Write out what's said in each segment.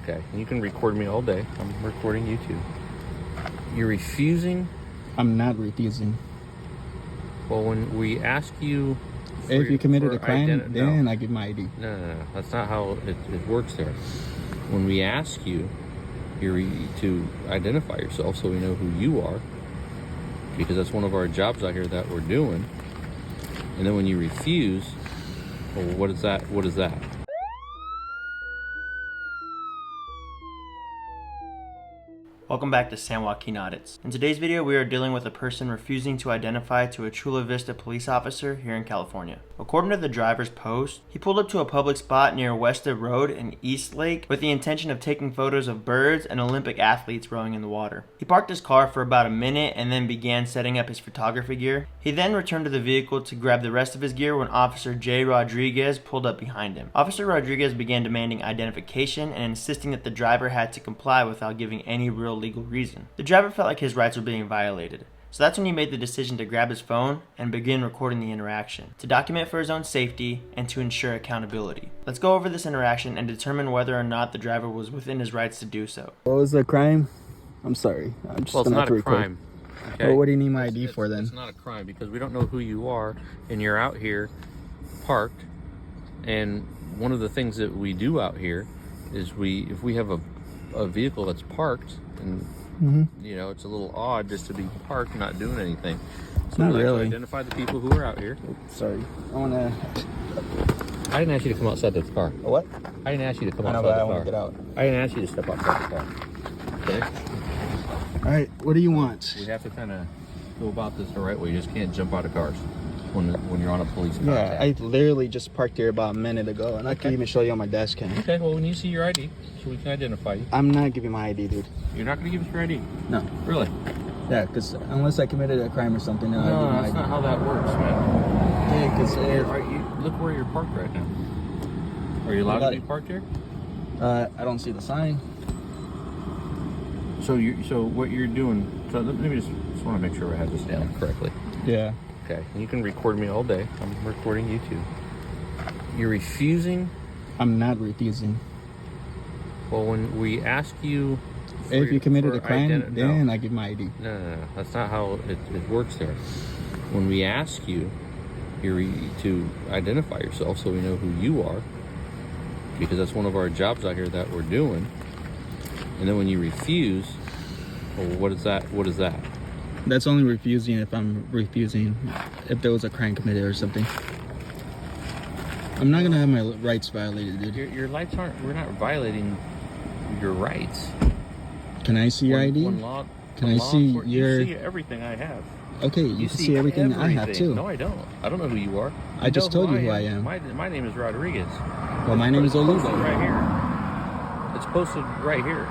Okay, you can record me all day. I'm recording you too. You're refusing? I'm not refusing. Well, when we ask you... If you committed a crime, then I give my ID. No. That's not how it works there. When we ask you, you're to identify yourself so we know who you are, because that's one of our jobs out here that we're doing. And then when you refuse, well, what is that? What is that? Welcome back to San Joaquin Audits. In today's video, we are dealing with a person refusing to identify to a Chula Vista police officer here in California. According to the driver's post, he pulled up to a public spot near Westa Road in East Lake with the intention of taking photos of birds and Olympic athletes rowing in the water. He parked his car for about a minute and then began setting up his photography gear. He then returned to the vehicle to grab the rest of his gear when Officer J. Rodriguez pulled up behind him. Officer Rodriguez began demanding identification and insisting that the driver had to comply without giving any real legal reason. The driver felt like his rights were being violated, so that's when he made the decision to grab his phone and begin recording the interaction, to document for his own safety and to ensure accountability. Let's go over this interaction and determine whether or not the driver was within his rights to do so. What was the crime? I'm sorry. I'm just It's not a crime. Okay? Well, what do you need my ID for then? It's not a crime because we don't know who you are and you're out here parked. And one of the things that we do out here is if we have a vehicle that's parked and you know, it's a little odd just to be parked not doing anything. So not we like really. to identify the people who are out here. Sorry. I didn't ask you to come outside the car. What? I didn't ask you to come I know, outside but the I car. want to get out. I didn't ask you to step outside the car. Okay? All right. What do you want? We have to kind of go about this the right way. You just can't jump out of cars when you're on a police car. Yeah, I literally just parked here about a minute ago, and I can even show you on my dash cam. Okay, well, when you see your ID, so we can identify you. I'm not giving my ID, dude. You're not going to give us your ID? No. Really? Yeah, because unless I committed a crime or something, then I'll give my that's ID. not how that works, man. Yeah, because look where you're parked right now. Are you allowed to be parked here? I don't see the sign. So what you're doing? So let me just want to make sure I have this down correctly. Yeah. Okay, you can record me all day. I'm recording you too. You're refusing? I'm not refusing. Well, when we ask you... If you committed a crime, then I give my ID. No. That's not how it works there. When we ask you, you're to identify yourself so we know who you are, because that's one of our jobs out here that we're doing. And then when you refuse, well, what is that? What is that? That's only refusing if I'm refusing if there was a crime committed or something. I'm not gonna have my rights violated, dude. Your rights aren't. We're not violating your rights. Can I see your ID? Can I see your? You see everything I have. Okay, you can see everything I have too. No, I don't. I don't know who you are. I just told you who I am. My name is Rodriguez. Well, my name is Olubo. Right here. It's posted right here.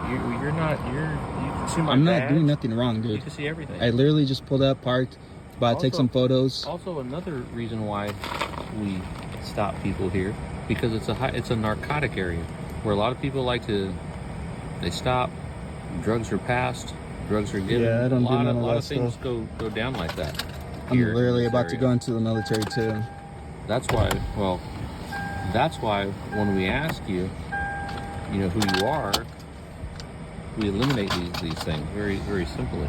You're not. You can see my I'm badge. not doing nothing wrong, dude. You can see everything. I literally just pulled up, parked, about to take some photos. Also, another reason why we stop people here, because it's a narcotic area where a lot of people they stop, drugs are passed, drugs are given. Yeah, I don't do none of a lot that of things stuff. go down like that. I'm literally about to go into the military too. That's why when we ask you, you know, who you are, we eliminate these things very, very simply.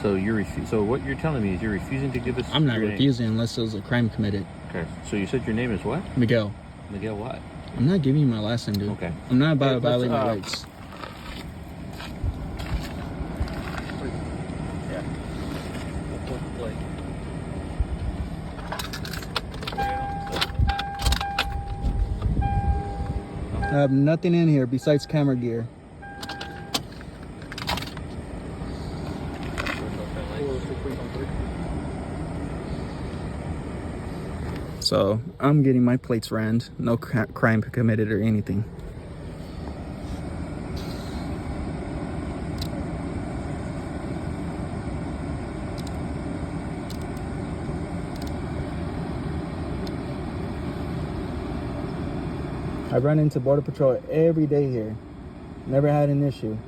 So so what you're telling me is you're refusing to give us. I'm not refusing unless there was a crime committed. Okay. So you said your name is what? Miguel. Miguel what? I'm not giving you my last name, dude. Okay. I'm not about to violate my rights. I have nothing in here besides camera gear. So I'm getting my plates ran, no crime committed or anything. I run into Border Patrol every day here. Never had an issue.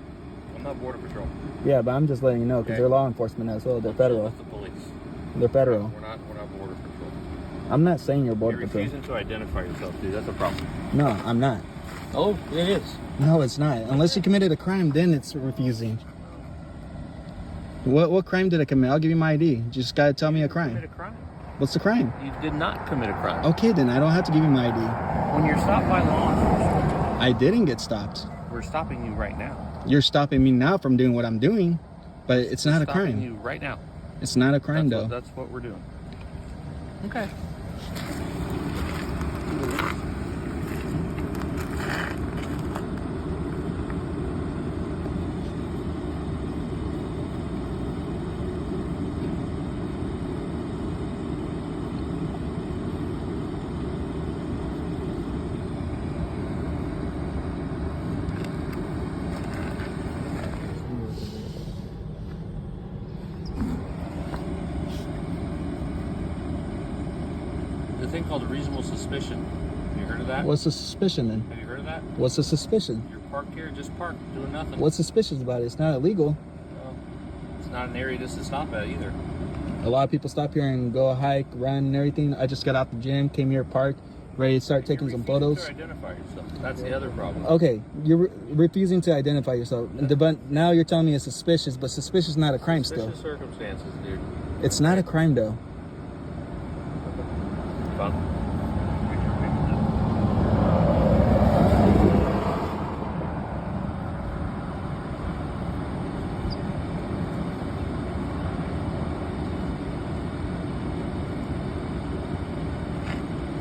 I'm not Border Patrol. Yeah, but I'm just letting you know because they're law enforcement as well. They're federal. That's the police. They're federal. We're not Border Patrol. I'm not saying you're Border Patrol. You're refusing to identify yourself, dude. That's a problem. No, I'm not. Oh, it is. No, it's not. Unless you committed a crime, then it's refusing. What crime did I commit? I'll give you my ID. You just gotta tell me a crime. Commit a crime. What's the crime? You did not commit a crime. Okay, then I don't have to give you my ID. When you're stopped by law enforcement, I didn't get stopped. we're stopping you right now. You're stopping me now from doing what I'm doing, but it's not a Stopping crime. you right now. It's not a crime, though. That's what we're doing. Okay. The thing called a reasonable suspicion. Have you heard of that? What's the suspicion then? Have you heard of that? What's the suspicion? You're parked here, just parked, doing nothing. What's suspicious about it? It's not illegal. Well, it's not an area just to stop at either. A lot of people stop here and go hike, run, and everything. I just got out the gym, came here, parked, ready to start taking some photos. To identify yourself. That's the other problem. Okay, you're refusing to identify yourself. But now you're telling me it's suspicious, but suspicious is not a crime still. Suspicious circumstances, dude. It's not a crime though. Fun.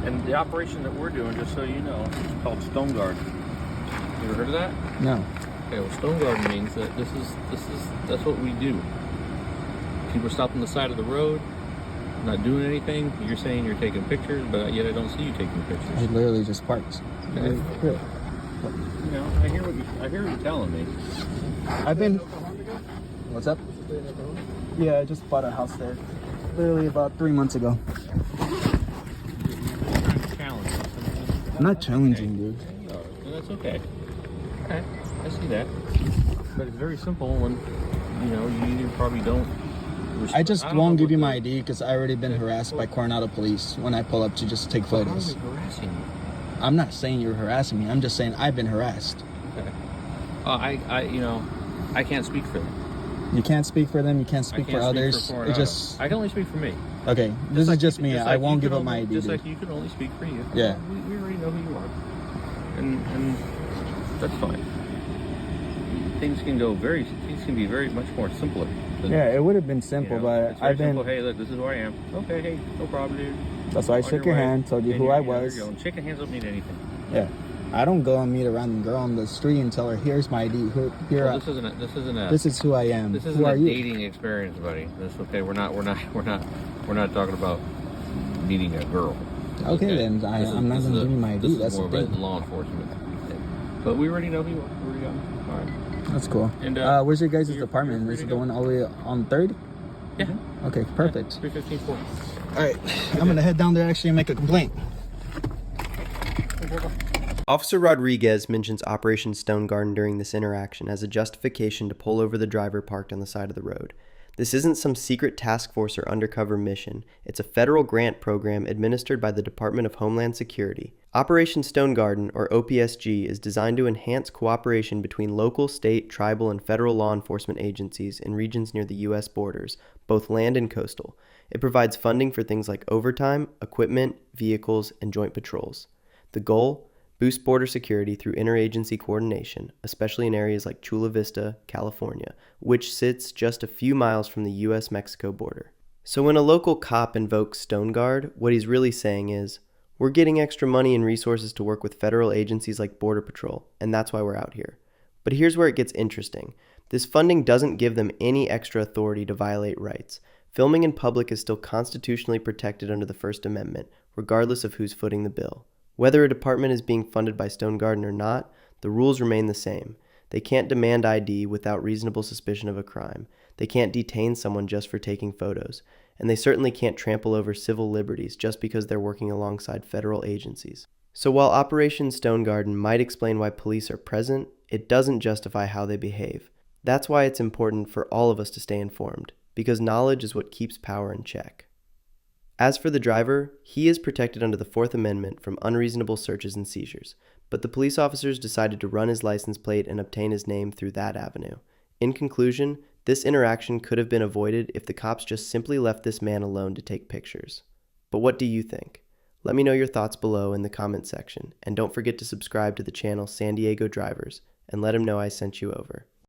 And the operation that we're doing, just so you know, is called Stone Guard. You ever heard of that? No. Okay, well, Stone Guard means that that's what we do. People stop on the side of the road, not doing anything. You're saying you're taking pictures, but yet I don't see you taking pictures. I literally just parked. Okay. You know, I hear what you're telling me. I've been. What's up? Yeah, I just bought a house there. Literally about 3 months ago. I'm not challenging, dude. That's okay. Okay, I see that. But it's very simple when, you probably don't. I just won't give you my ID because I already been harassed by Coronado police when I pull up to just take photos. How are we harassing you? I'm not saying you're harassing me. I'm just saying I've been harassed. Okay. I can't speak for them. You can't speak for them. You can't speak for others. It just. I can only speak for me. Okay, this is just me. I won't give up my ID. Just like you can only speak for you. Yeah. We already know who you are, and that's fine. Things can be very much more simpler. Yeah, it would have been simple, but I've been. Simple. Hey, look, this is who I am. Okay, hey, no problem, dude. That's why I shook your hand, told you who I was. Shaking hands don't mean anything. Yeah, I don't go and meet a random girl on the street and tell her, "Here's my ID. This is who I am. This isn't a dating experience, buddy. That's okay. We're not talking about meeting a girl. Okay, then I'm not going to give you my ID. That's the thing. About law enforcement. But we already know who you are. We already got him. All right. That's cool. And where's your guys' apartment? Is it the one all the way on 3rd? Yeah. Okay, perfect. 315 All right, I'm going to head down there actually and make a complaint. Officer Rodriguez mentions Operation Stone Garden during this interaction as a justification to pull over the driver parked on the side of the road. This isn't some secret task force or undercover mission. It's a federal grant program administered by the Department of Homeland Security. Operation Stone Garden, or OPSG, is designed to enhance cooperation between local, state, tribal, and federal law enforcement agencies in regions near the U.S. borders, both land and coastal. It provides funding for things like overtime, equipment, vehicles, and joint patrols. The goal? Boost border security through interagency coordination, especially in areas like Chula Vista, California, which sits just a few miles from the U.S.-Mexico border. So when a local cop invokes Stone Guard, what he's really saying is, we're getting extra money and resources to work with federal agencies like Border Patrol, and that's why we're out here. But here's where it gets interesting. This funding doesn't give them any extra authority to violate rights. Filming in public is still constitutionally protected under the First Amendment, regardless of who's footing the bill. Whether a department is being funded by Stone Garden or not, the rules remain the same. They can't demand ID without reasonable suspicion of a crime. They can't detain someone just for taking photos. And they certainly can't trample over civil liberties just because they're working alongside federal agencies. So while Operation Stone Garden might explain why police are present, it doesn't justify how they behave. That's why it's important for all of us to stay informed, because knowledge is what keeps power in check. As for the driver, he is protected under the Fourth Amendment from unreasonable searches and seizures. but the police officers decided to run his license plate and obtain his name through that avenue. In conclusion, this interaction could have been avoided if the cops just simply left this man alone to take pictures. But what do you think? Let me know your thoughts below in the comment section, and don't forget to subscribe to the channel San Diego Drivers, and let him know I sent you over.